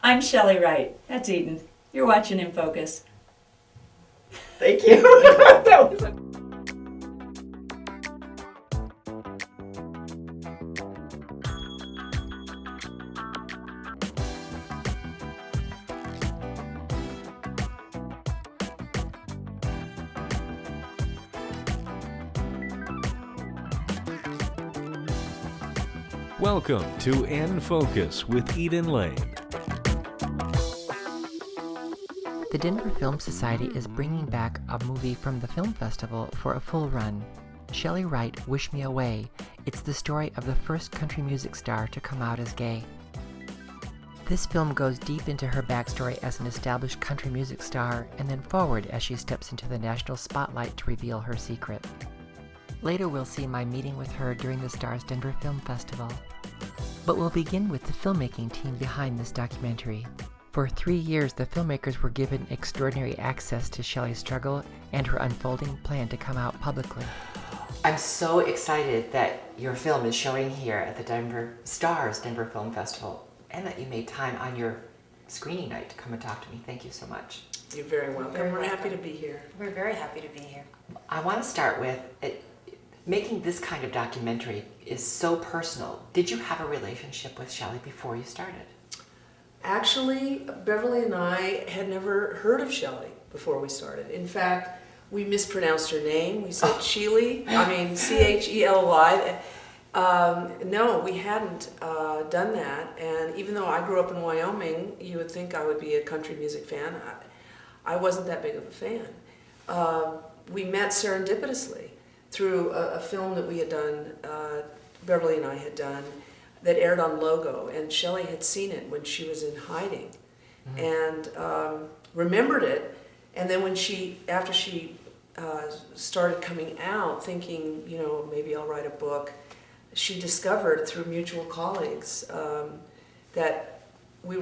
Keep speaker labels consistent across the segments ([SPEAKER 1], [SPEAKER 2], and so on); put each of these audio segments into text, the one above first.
[SPEAKER 1] I'm Chely Wright. That's Eaton. You're watching In Focus.
[SPEAKER 2] Thank you. That was
[SPEAKER 3] Welcome to In Focus with Eden Lane.
[SPEAKER 4] The Denver Film Society is bringing back a movie from the film festival for a full run. Chely Wright, Wish Me Away. It's the story of the first country music star to come out as gay. This film goes deep into her backstory as an established country music star and then forward as she steps into the national spotlight to reveal her secret. Later we'll see my meeting with her during the Stars Denver Film Festival. But we'll begin with the filmmaking team behind this documentary. For 3 years, the filmmakers were given extraordinary access to Chely's struggle and her unfolding plan to come out publicly.
[SPEAKER 2] I'm so excited that your film is showing here at the Denver Stars Denver Film Festival, and that you made time on your screening night to come and talk to me. Thank you so much.
[SPEAKER 5] You're very welcome. We're happy to be here.
[SPEAKER 6] We're very happy to be here.
[SPEAKER 2] I want to start with making this kind of documentary is so personal. Did you have a relationship with Chely before you started?
[SPEAKER 5] Actually, Beverly and I had never heard of Chely before we started. In fact, we mispronounced her name. We said Chely, Chely. No, we hadn't done that. And even though I grew up in Wyoming, you would think I would be a country music fan. I wasn't that big of a fan. We met serendipitously through a film that we had done, Beverly and I had done, that aired on Logo, and Chely had seen it when she was in hiding, and remembered it. And then after she started coming out, thinking, maybe I'll write a book, she discovered through mutual colleagues that we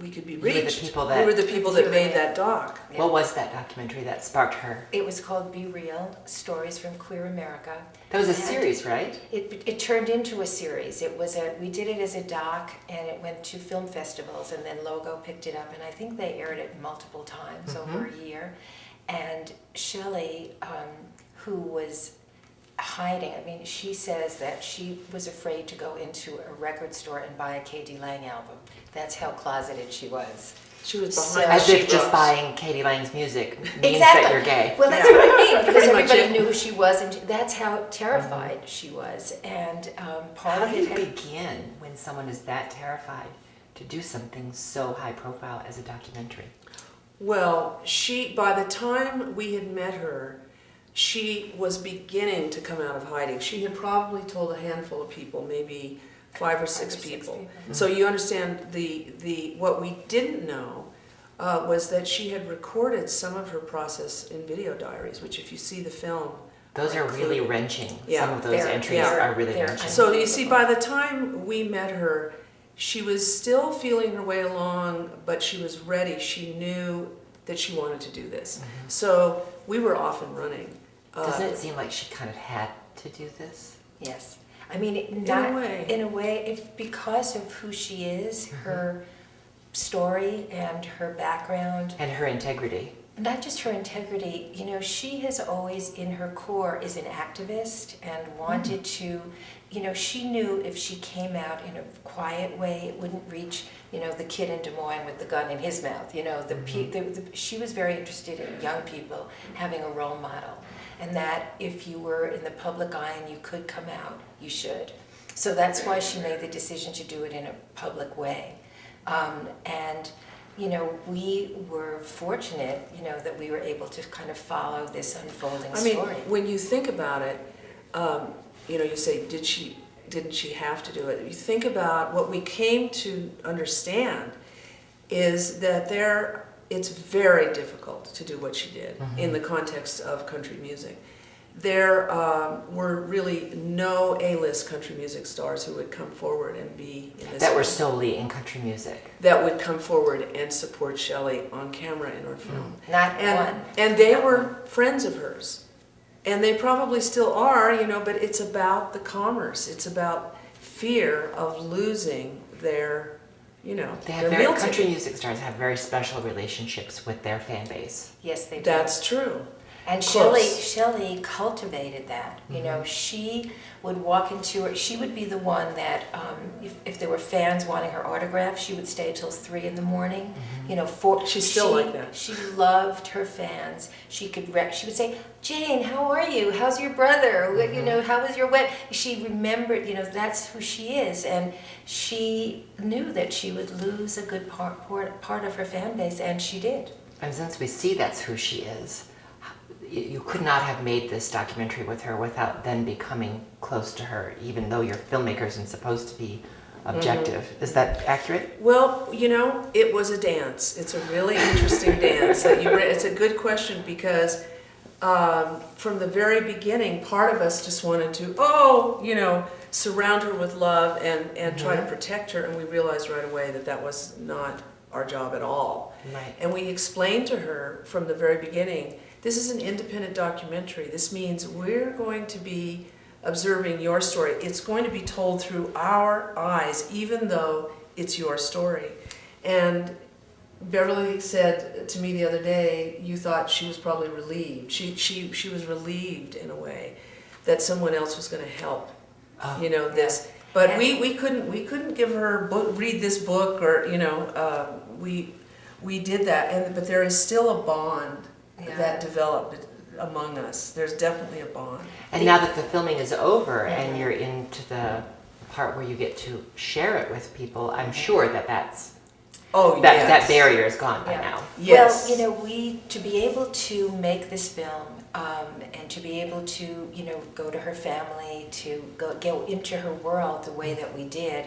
[SPEAKER 5] could be reached. We were the people that made that doc.
[SPEAKER 2] Yeah. What was that documentary that sparked her?
[SPEAKER 6] It was called Be Real, Stories from Queer America.
[SPEAKER 2] That was a series, right?
[SPEAKER 6] It turned into a series. We did it as a doc, and it went to film festivals, and then Logo picked it up, and I think they aired it multiple times over a year. And Chely, who was hiding, she says that she was afraid to go into a record store and buy a K.D. Lang album. That's how closeted she was.
[SPEAKER 5] She was behind.
[SPEAKER 2] As if just buying K.D. Lang's music means that you're gay.
[SPEAKER 6] Well, that's what I mean, because everybody knew who she was, and that's how terrified she was. And part of it.
[SPEAKER 2] How do you begin when someone is that terrified to do something so high profile as a documentary?
[SPEAKER 5] Well, by the time we had met her, she was beginning to come out of hiding. She had probably told a handful of people, maybe 5 or 6 people. So you understand what we didn't know was that she had recorded some of her process in video diaries, which if you see the film,
[SPEAKER 2] those are really wrenching.
[SPEAKER 5] Yeah,
[SPEAKER 2] some of those entries are really wrenching.
[SPEAKER 5] So you see, by the time we met her, she was still feeling her way along, but she was ready. She knew that she wanted to do this. So we were off and running.
[SPEAKER 2] Doesn't it seem like she kind of had to do this?
[SPEAKER 6] Yes.
[SPEAKER 5] In a way,
[SPEAKER 6] because of who she is, her story and her background.
[SPEAKER 2] And her integrity.
[SPEAKER 6] Not just her integrity, she has always, in her core, is an activist and wanted to, she knew if she came out in a quiet way, it wouldn't reach, the kid in Des Moines with the gun in his mouth. She was very interested in young people having a role model, and that if you were in the public eye and you could come out, you should. So that's why she made the decision to do it in a public way. We were fortunate, that we were able to kind of follow this unfolding story.
[SPEAKER 5] When you think about it, you say, didn't she have to do it? You think about what we came to understand is that it's very difficult to do what she did in the context of country music. There were really no A-list country music stars who would come forward and be in this.
[SPEAKER 2] That were solely in country music.
[SPEAKER 5] That would come forward and support Chely on camera in her film.
[SPEAKER 6] Not one.
[SPEAKER 5] And they were friends of hers. And they probably still are, but it's about the commerce. It's about fear of losing their
[SPEAKER 2] They're
[SPEAKER 5] meal
[SPEAKER 2] country
[SPEAKER 5] ticket.
[SPEAKER 2] music stars have very special relationships with their fan base.
[SPEAKER 6] Yes, they do.
[SPEAKER 5] That's true.
[SPEAKER 6] And
[SPEAKER 5] Close.
[SPEAKER 6] Chely cultivated that. You know, she would walk into her, she would be the one that, if there were fans wanting her autograph, she would stay till 3 in the morning. You know,
[SPEAKER 5] She's still like that.
[SPEAKER 6] She loved her fans. She would say, Jane, how are you? How's your brother? You know, how was your wedding? She remembered, that's who she is. And she knew that she would lose a good part of her fan base, and she did.
[SPEAKER 2] And since we see that's who she is, you could not have made this documentary with her without then becoming close to her, even though you're filmmakers and supposed to be objective. Is that accurate?
[SPEAKER 5] Well, it was a dance. It's a really interesting dance. It's a good question because from the very beginning, part of us just wanted to, surround her with love and try to protect her, and we realized right away that was not our job at all.
[SPEAKER 2] Right.
[SPEAKER 5] And we explained to her from the very beginning, this is an independent documentary. This means we're going to be observing your story. It's going to be told through our eyes, even though it's your story. And Beverly said to me the other day, you thought she was probably relieved. She was relieved in a way that someone else was going to help, this. But we couldn't give her read this book or we did that, but there is still a bond that developed among us. There's definitely a bond.
[SPEAKER 2] And now that the filming is over and you're into the part where you get to share it with people, I'm sure that's that barrier is gone by now.
[SPEAKER 5] Yes.
[SPEAKER 6] Well, to be able to make this film and to be able to, go to her family, to go into her world the way that we did,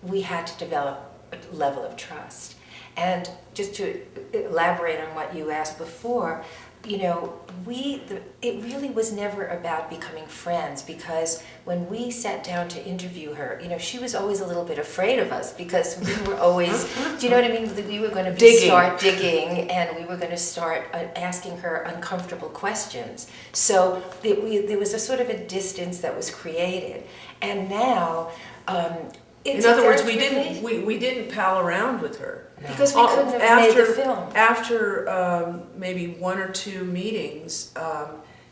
[SPEAKER 6] we had to develop a level of trust. And just to elaborate on what you asked before, it really was never about becoming friends, because when we sat down to interview her, she was always a little bit afraid of us because we were always, do you know what I mean? We were going to start digging, and we were going to start asking her uncomfortable questions. So there was a sort of a distance that was created. And now,
[SPEAKER 5] in other words, we didn't pal around with her.
[SPEAKER 6] Because we couldn't have made the film.
[SPEAKER 5] After maybe 1 or 2 meetings,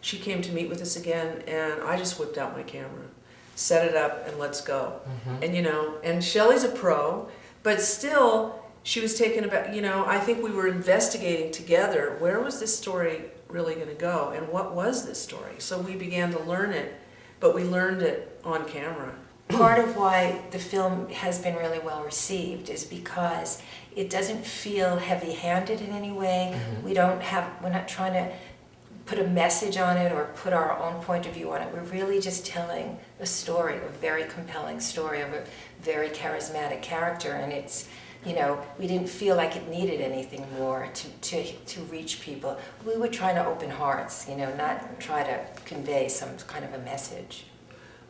[SPEAKER 5] she came to meet with us again, and I just whipped out my camera, set it up, and let's go. And and Chely's a pro, but still, she was taken aback. I think we were investigating together, where was this story really going to go, and what was this story? So we began to learn it, but we learned it on camera.
[SPEAKER 6] Part of why the film has been really well received is because it doesn't feel heavy-handed in any way. We're not trying to put a message on it or put our own point of view on it. We're really just telling a story, a very compelling story of a very charismatic character, and it's, we didn't feel like it needed anything more to reach people. We were trying to open hearts, not try to convey some kind of a message.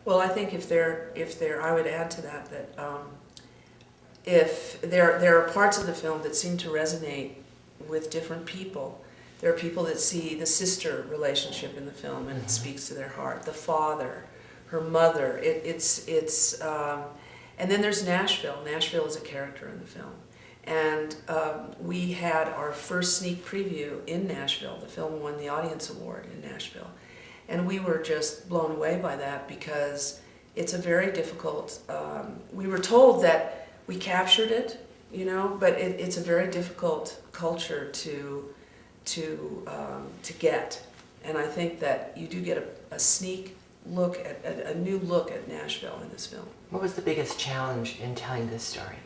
[SPEAKER 5] Well, I think if I would add to that if there are parts of the film that seem to resonate with different people. There are people that see the sister relationship in the film and it speaks to their heart. The father, her mother. And then there's Nashville. Nashville is a character in the film. And we had our first sneak preview in Nashville. The film won the Audience Award in Nashville. And we were just blown away by that because it's a very difficult, we were told that we captured it, but it's a very difficult culture to get. And I think that you do get a sneak look at a new look at Nashville in this film.
[SPEAKER 2] What was the biggest challenge in telling this story?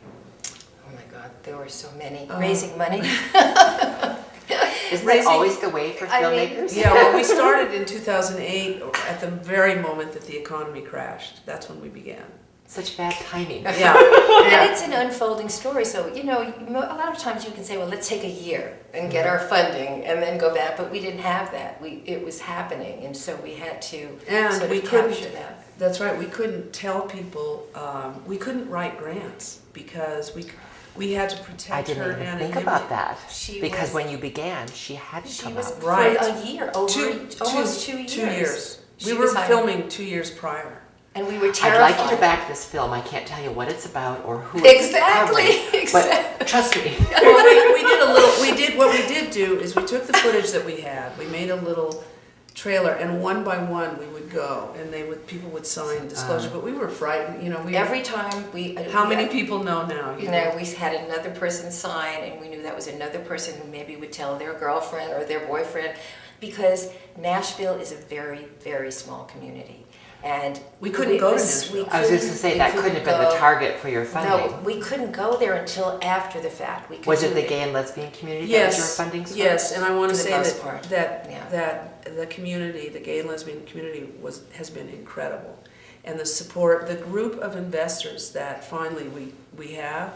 [SPEAKER 6] Oh my God, there were so many. Raising money.
[SPEAKER 2] Isn't that always the way for filmmakers?
[SPEAKER 5] We started in 2008 at the very moment that the economy crashed. That's when we began.
[SPEAKER 2] Such bad timing.
[SPEAKER 5] Yeah.
[SPEAKER 6] And it's an unfolding story, so, a lot of times you can say, well, let's take a year and get our funding and then go back, but we didn't have that. It was happening, and so we had to capture that.
[SPEAKER 5] That's right, we couldn't tell people, we couldn't write grants because we had to protect her.
[SPEAKER 2] I didn't even think about that. Because when you began, she hadn't come out.
[SPEAKER 5] Right.
[SPEAKER 6] For a year, almost 2 years.
[SPEAKER 5] 2 years. We were filming 2 years prior.
[SPEAKER 6] And we were
[SPEAKER 2] I'd
[SPEAKER 6] terrified.
[SPEAKER 2] like you to back this film. I can't tell you what it's about or who it's covering, but trust me.
[SPEAKER 5] Well, what we did do is we took the footage that we had, we made a little trailer, and one by one we would go, and people would sign disclosure, but we were frightened,
[SPEAKER 6] Every time
[SPEAKER 5] how many people know now?
[SPEAKER 6] You know, we had another person sign, and we knew that was another person who maybe would tell their girlfriend or their boyfriend, because Nashville is a very, very small community. And
[SPEAKER 5] we couldn't go to Nashville.
[SPEAKER 2] I was just going to say, that couldn't have been the target for your funding.
[SPEAKER 6] No, we couldn't go there until after the fact.
[SPEAKER 2] Was it the gay and lesbian community that was your funding source?
[SPEAKER 5] Yes, and I want to
[SPEAKER 6] For the
[SPEAKER 5] say
[SPEAKER 6] most part.
[SPEAKER 5] that the community, the gay and lesbian community, has been incredible. And the support, the group of investors that finally we have,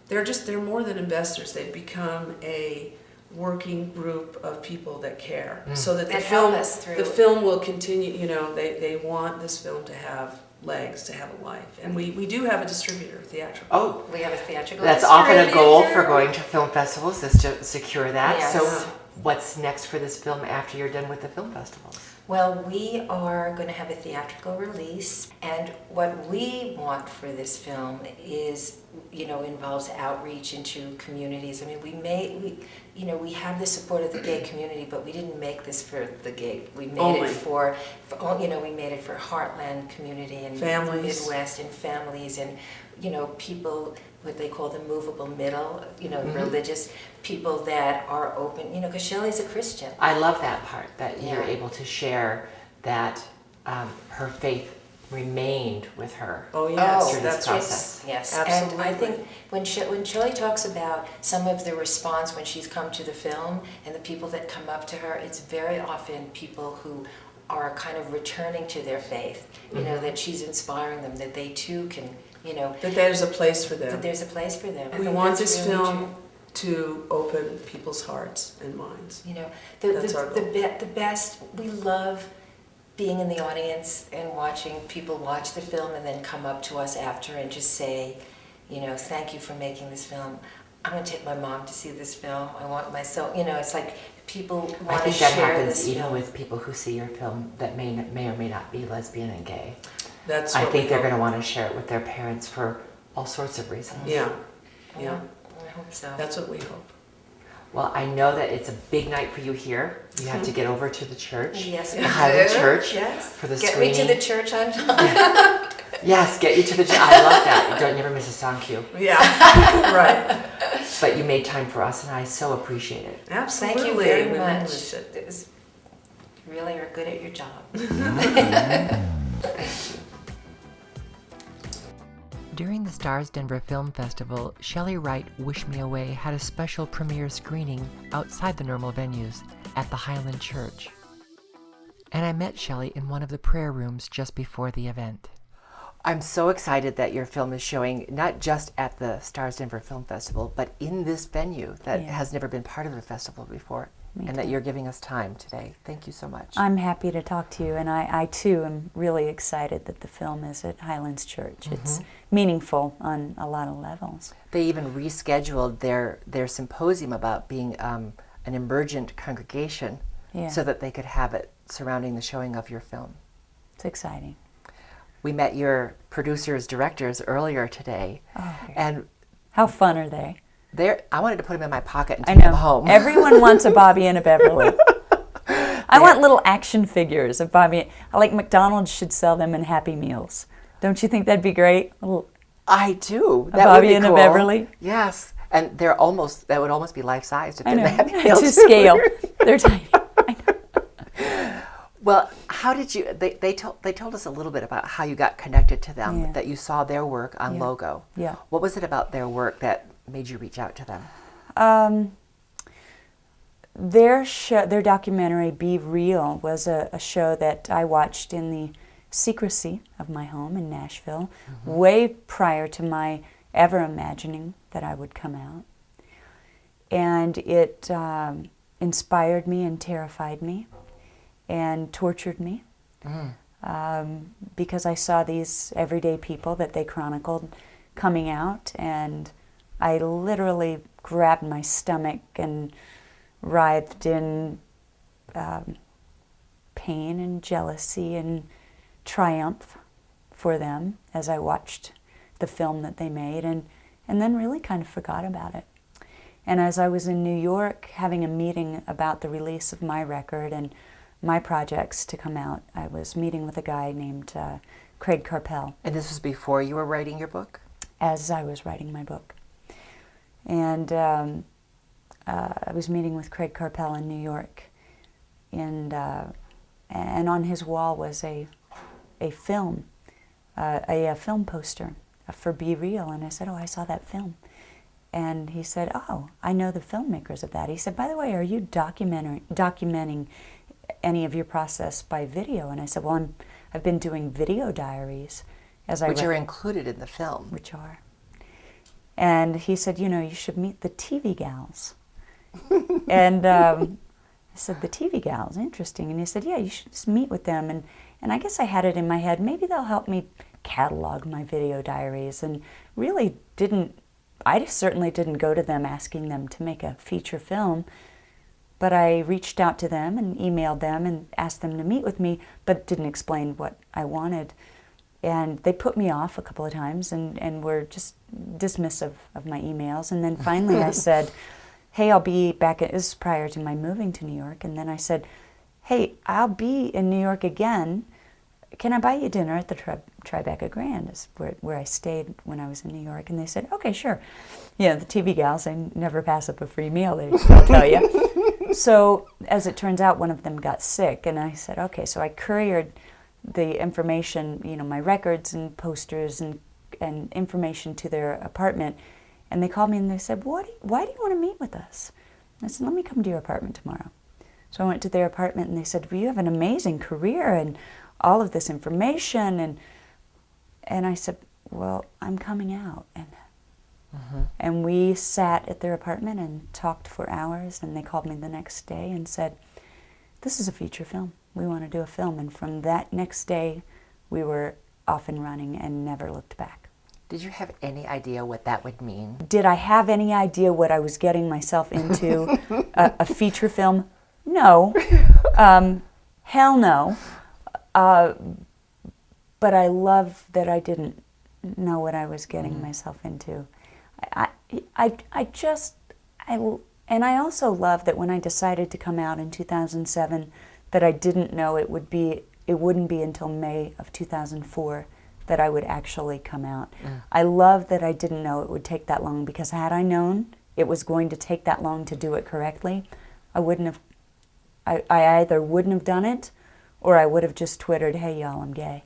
[SPEAKER 5] they're more than investors. They've become a working group of people that care, so that the film will continue. They want this film to have legs, to have a life, and we do have a distributor, theatrical.
[SPEAKER 2] Oh,
[SPEAKER 6] we have a theatrical.
[SPEAKER 2] That's often a goal for going to film festivals, is to secure that.
[SPEAKER 6] Yes.
[SPEAKER 2] So, what's next for this film after you're done with the film festivals?
[SPEAKER 6] Well, we are going to have a theatrical release, and what we want for this film is, involves outreach into communities. I mean, we have the support of the gay community, but we didn't make this for the gay. We made it for we made it for Heartland community and
[SPEAKER 5] families,
[SPEAKER 6] Midwest, and families, and people, what they call the movable middle, religious people that are open, because Chely's a Christian.
[SPEAKER 2] I love that part, that you're able to share that her faith remained with her through this process.
[SPEAKER 6] Yes,
[SPEAKER 5] absolutely.
[SPEAKER 6] And I think when Chely talks about some of the response when she's come to the film and the people that come up to her, it's very often people who are kind of returning to their faith, that she's inspiring them, that they too can,
[SPEAKER 5] that there's a place for them.
[SPEAKER 6] That there's a place for them.
[SPEAKER 5] We want this film to open people's hearts and minds.
[SPEAKER 6] That's our goal. The best, we love being in the audience and watching people watch the film and then come up to us after and just say, thank you for making this film. I'm going to take my mom to see this film. I want myself, it's like people want to share this film.
[SPEAKER 2] I think that happens even with people who see your film that may or may not be lesbian and gay. I think they're going to want to share it with their parents for all sorts of reasons.
[SPEAKER 5] Yeah.
[SPEAKER 6] I hope so.
[SPEAKER 5] That's what we hope.
[SPEAKER 2] Well, I know that it's a big night for you here. You have to get over to the church.
[SPEAKER 6] Yes,
[SPEAKER 2] the Highland Church.
[SPEAKER 6] Yes.
[SPEAKER 2] For the
[SPEAKER 6] Get
[SPEAKER 2] screening.
[SPEAKER 6] me to the church on time.
[SPEAKER 2] Yes, get you to the church. I love that. You don't never miss a song cue.
[SPEAKER 5] Yeah, right.
[SPEAKER 2] But you made time for us, and I so appreciate it.
[SPEAKER 5] Absolutely.
[SPEAKER 6] Thank you very
[SPEAKER 5] We
[SPEAKER 6] much.
[SPEAKER 5] miss it.
[SPEAKER 6] It was really are good at your job.
[SPEAKER 4] During the Stars Denver Film Festival, Chely Wright Wish Me Away had a special premiere screening outside the normal venues at the Highland Church. And I met Chely in one of the prayer rooms just before the event.
[SPEAKER 2] I'm so excited that your film is showing not just at the Stars Denver Film Festival, but in this venue that has never been part of the festival before, and that you're giving us time today. Thank you so much.
[SPEAKER 7] I'm happy to talk to you, and I too am really excited that the film is at Highlands Church. It's meaningful on a lot of levels.
[SPEAKER 2] They even rescheduled their symposium about being an emergent congregation so that they could have it surrounding the showing of your film.
[SPEAKER 7] It's exciting.
[SPEAKER 2] We met your producers, directors earlier today, and
[SPEAKER 7] how fun are they?
[SPEAKER 2] I wanted to put them in my pocket and
[SPEAKER 7] I
[SPEAKER 2] take
[SPEAKER 7] know.
[SPEAKER 2] them home.
[SPEAKER 7] Everyone wants a Bobby and a Beverly. I want little action figures of Bobby. Like McDonald's should sell them in Happy Meals. Don't you think that'd be great?
[SPEAKER 2] I do.
[SPEAKER 7] A Bobby and a Beverly.
[SPEAKER 2] Yes, and that would almost be life sized if they're Happy
[SPEAKER 7] I know.
[SPEAKER 2] Meals.
[SPEAKER 7] To scale. They're tiny.
[SPEAKER 2] Well, how did you? They told us a little bit about how you got connected to them. That you saw their work on Logo.
[SPEAKER 7] Yeah.
[SPEAKER 2] What was it about their work that made you reach out to them?
[SPEAKER 7] Their documentary "Be Real" was a show that I watched in the secrecy of my home in Nashville, way prior to my ever imagining that I would come out, and it inspired me and terrified me and tortured me because I saw these everyday people that they chronicled coming out, and I literally grabbed my stomach and writhed in pain and jealousy and triumph for them as I watched the film that they made, and then really kind of forgot about it. And as I was in New York having a meeting about the release of my record and my projects to come out, I was meeting with a guy named Craig Carpel.
[SPEAKER 4] And this was before you were writing your book?
[SPEAKER 7] As I was writing my book. And I was meeting with Craig Carpel in New York, and on his wall was a film poster for Be Real, and I said, "Oh, I saw that film." And he said, "Oh, I know the filmmakers of that." He said, "By the way, are you documenting any of your process by video?" And I said, "Well, I've been doing video diaries as I
[SPEAKER 4] Which are included in the film.
[SPEAKER 7] Which are." And he said, "You know, you should meet the TV gals." And I said, "The TV gals, interesting." And he said, "Yeah, you should just meet with them." And I guess I had it in my head, maybe they'll help me catalog my video diaries, and really I certainly didn't go to them asking them to make a feature film, but I reached out to them and emailed them and asked them to meet with me, but didn't explain what I wanted. And they put me off a couple of times and were just dismissive of my emails. And then finally I said, "Hey, I'll be back." This is prior to my moving to New York. And then I said, "Hey, I'll be in New York again. Can I buy you dinner at the Tribeca Grand?" Is where I stayed when I was in New York. And they said, "Okay, sure." Yeah, the TV gals, they never pass up a free meal, they'll tell you. So as it turns out, one of them got sick. And I said, okay, so I couriered the information, you know, my records and posters and information to their apartment. And they called me and they said, why do you want to meet with us? And I said, "Let me come to your apartment tomorrow." So I went to their apartment and they said, "Well, you have an amazing career and all of this information." And I said, "Well, I'm coming out." And we sat at their apartment and talked for hours, and they called me the next day and said, "This is a feature film. We want to do a film." And from that next day, we were off and running and never looked back.
[SPEAKER 4] Did you have any idea what that would mean?
[SPEAKER 7] Did I have any idea what I was getting myself into? A feature film? No. Hell no. But I love that I didn't know what I was getting myself into. And I also love that when I decided to come out in 2007, that I didn't know it wouldn't be until May of 2004 that I would actually come out. I love that I didn't know it would take that long, because had I known it was going to take that long to do it correctly, I either wouldn't have done it, or I would have just twittered, "Hey y'all, I'm gay."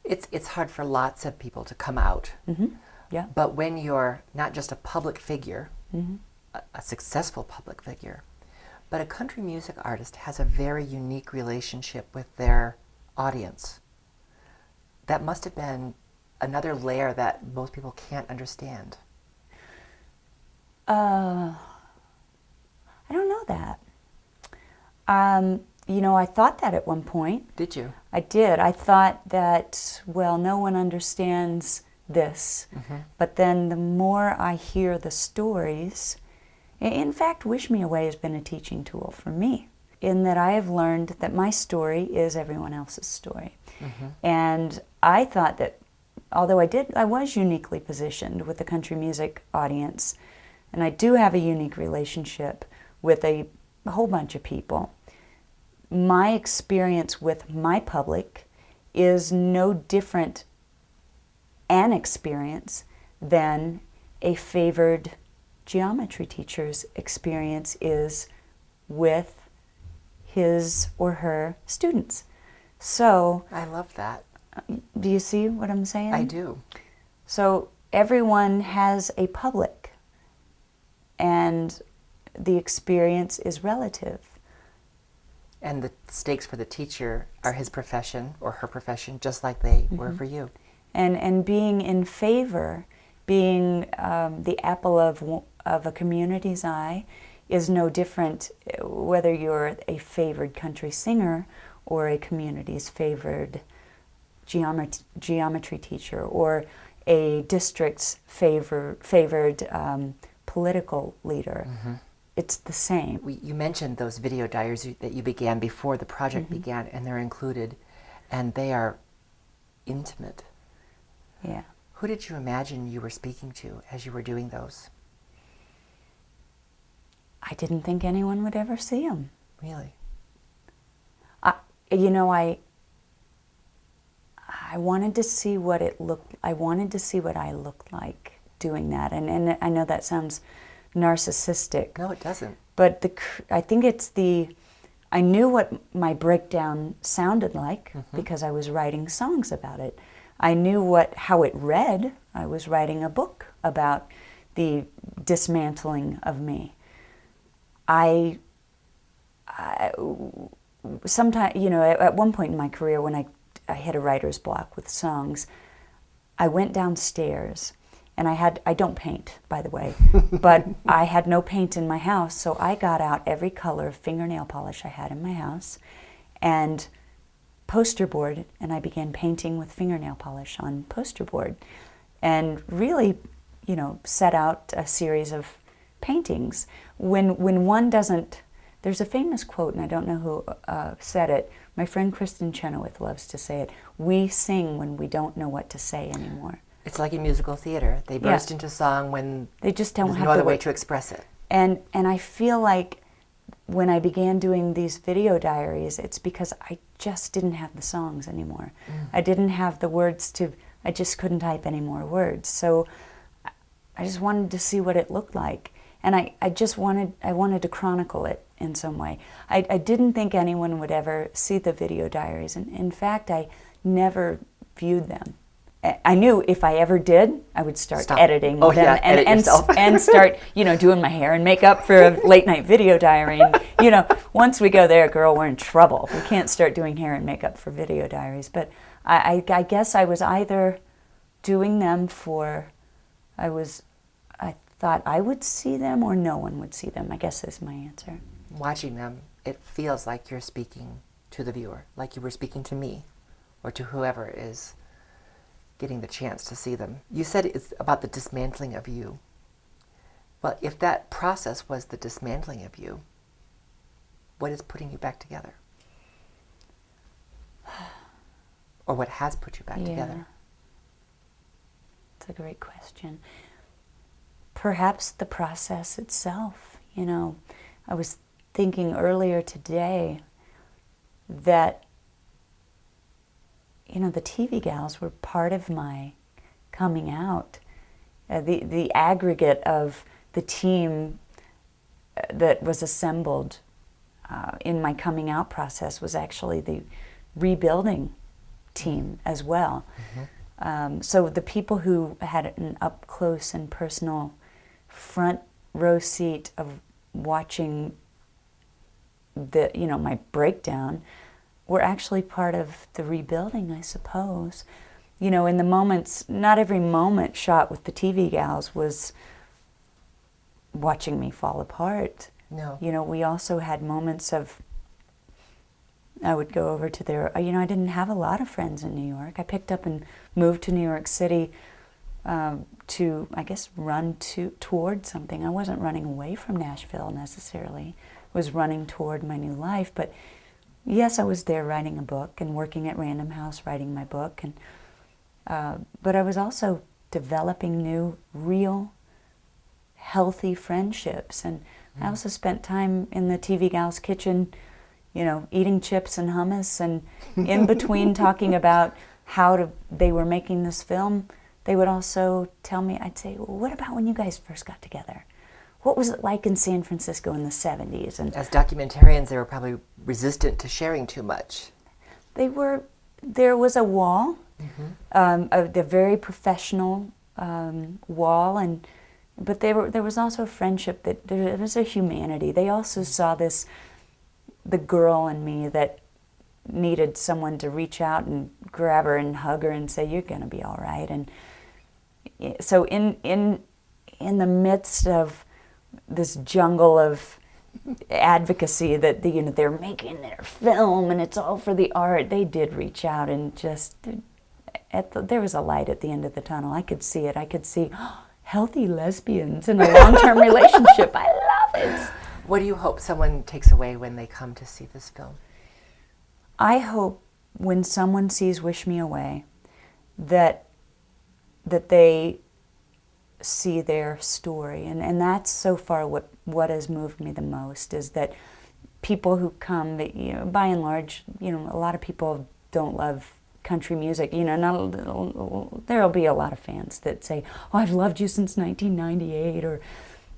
[SPEAKER 4] It's hard for lots of people to come out.
[SPEAKER 7] Yeah.
[SPEAKER 4] But when you're not just a public figure, a successful public figure, but a country music artist has a very unique relationship with their audience. That must have been another layer that most people can't understand.
[SPEAKER 7] I don't know that. You know, I thought that at one point.
[SPEAKER 4] Did you?
[SPEAKER 7] I did. I thought that, well, no one understands this. But then the more I hear the stories, in fact, Wish Me Away has been a teaching tool for me, in that I have learned that my story is everyone else's story. And I thought that, although I was uniquely positioned with the country music audience, and I do have a unique relationship with a whole bunch of people, my experience with my public is no different an experience than a favored geometry teacher's experience is with his or her students. So,
[SPEAKER 4] I love that.
[SPEAKER 7] do you see what I'm saying?
[SPEAKER 4] I do.
[SPEAKER 7] So everyone has a public, and the experience is relative.
[SPEAKER 4] And the stakes for the teacher are his profession or her profession, just like they were for you.
[SPEAKER 7] And being in favor, being the apple of a community's eye, is no different whether you're a favored country singer or a community's favored geometry teacher or a district's favored political leader. It's the same.
[SPEAKER 4] You mentioned those video diaries that you began before the project began, and they're included, and they are
[SPEAKER 2] intimate.
[SPEAKER 7] Yeah.
[SPEAKER 2] Who did you imagine you were speaking to as you were doing those?
[SPEAKER 7] I didn't think anyone would ever see them.
[SPEAKER 2] Really?
[SPEAKER 7] I wanted to see what it looked. I wanted to see what I looked like doing that, and I know that sounds narcissistic.
[SPEAKER 2] No, it doesn't.
[SPEAKER 7] But I think it's I knew what my breakdown sounded like because I was writing songs about it. I knew how it read. I was writing a book about the dismantling of me. Sometimes, at one point in my career when I hit a writer's block with songs, I went downstairs, and I don't paint, by the way, but I had no paint in my house, so I got out every color of fingernail polish I had in my house and poster board, and I began painting with fingernail polish on poster board, and really, set out a series of paintings. When one doesn't, there's a famous quote, and I don't know who said it. My friend Kristen Chenoweth loves to say it. We sing when we don't know what to say anymore.
[SPEAKER 2] It's like in musical theater. They burst into song when
[SPEAKER 7] they just don't
[SPEAKER 2] there's
[SPEAKER 7] have
[SPEAKER 2] no other
[SPEAKER 7] the
[SPEAKER 2] way to express it.
[SPEAKER 7] And I feel like when I began doing these video diaries, it's because I just didn't have the songs anymore. I didn't have the words I just couldn't type any more words. So I just wanted to see what it looked like. And I wanted to chronicle it in some way. I didn't think anyone would ever see the video diaries. And in fact, I never viewed them. I knew if I ever did, I would start editing them and start, doing my hair and makeup for a late night video diary. And, once we go there, girl, we're in trouble. We can't start doing hair and makeup for video diaries. But I guess I was either doing them I thought I would see them or no one would see them, I guess is my answer.
[SPEAKER 2] Watching them, it feels like you're speaking to the viewer, like you were speaking to me or to whoever is getting the chance to see them. You said it's about the dismantling of you. Well, if that process was the dismantling of you, what is putting you back together? Or what has put you back together?
[SPEAKER 7] It's a great question. Perhaps the process itself. I was thinking earlier today that the TV gals were part of my coming out. The aggregate of the team that was assembled in my coming out process was actually the rebuilding team as well. So the people who had an up close and personal front row seat of watching my breakdown were actually part of the rebuilding, I suppose. In the moments, not every moment shot with the TV gals was watching me fall apart.
[SPEAKER 2] No.
[SPEAKER 7] We also had moments of, I would go over to their, I didn't have a lot of friends in New York. I picked up and moved to New York City to, I guess, run toward something. I wasn't running away from Nashville necessarily. I was running toward my new life, but yes, I was there writing a book and working at Random House writing my book, and but I was also developing new, real, healthy friendships. And I also spent time in the TV gal's kitchen, eating chips and hummus, and in between talking about how they were making this film, they would also tell me, I'd say, well, what about when you guys first got together? What was it like in San Francisco in the 70s? And
[SPEAKER 2] as documentarians, they were probably resistant to sharing too much.
[SPEAKER 7] There was a wall, a very professional wall, but there was also a friendship, that there was a humanity. They also saw the girl in me that needed someone to reach out and grab her and hug her and say, you're going to be all right. And so in the midst of this jungle of advocacy that they're making their film and it's all for the art, they did reach out and just there was a light at the end of the tunnel. I could see it. I could see healthy lesbians in a long-term relationship. I love it.
[SPEAKER 2] What do you hope someone takes away when they come to see this film?
[SPEAKER 7] I hope when someone sees Wish Me Away that they see their story. And that's so far what has moved me the most, is that people who come, by and large, a lot of people don't love country music. There'll be a lot of fans that say, "Oh, I've loved you since 1998,"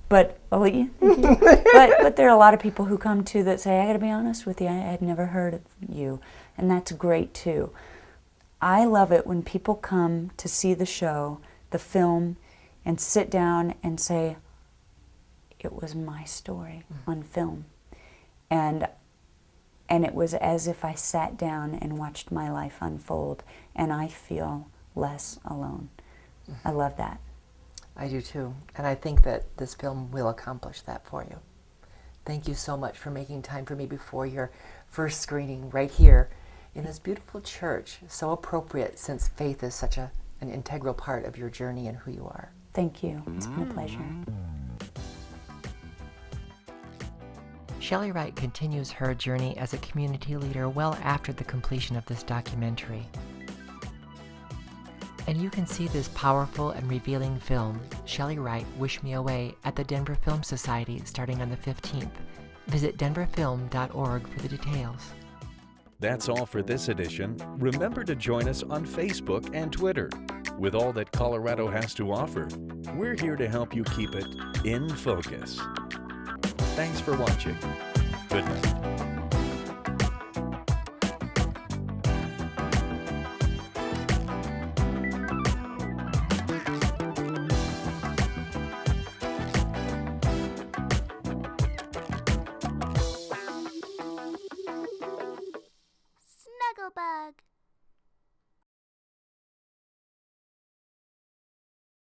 [SPEAKER 7] but there are a lot of people who come too that say, "I got to be honest with you, I had never heard of you," and that's great too. I love it when people come to see the show, the film, and sit down and say, "It was my story on film," and it was as if I sat down and watched my life unfold, and I feel less alone. I love that.
[SPEAKER 4] I do too, and I think that this film will accomplish that for you. Thank you so much for making time for me before your first screening right here in this beautiful church, so appropriate since faith is such an integral part of your journey and who you are.
[SPEAKER 7] Thank you. It's been a pleasure.
[SPEAKER 4] Chely Wright continues her journey as a community leader well after the completion of this documentary. And you can see this powerful and revealing film, Chely Wright, Wish Me Away, at the Denver Film Society starting on the 15th. Visit denverfilm.org for the details.
[SPEAKER 3] That's all for this edition. Remember to join us on Facebook and Twitter. With all that Colorado has to offer, we're here to help you keep it in focus. Thanks for watching. Good night.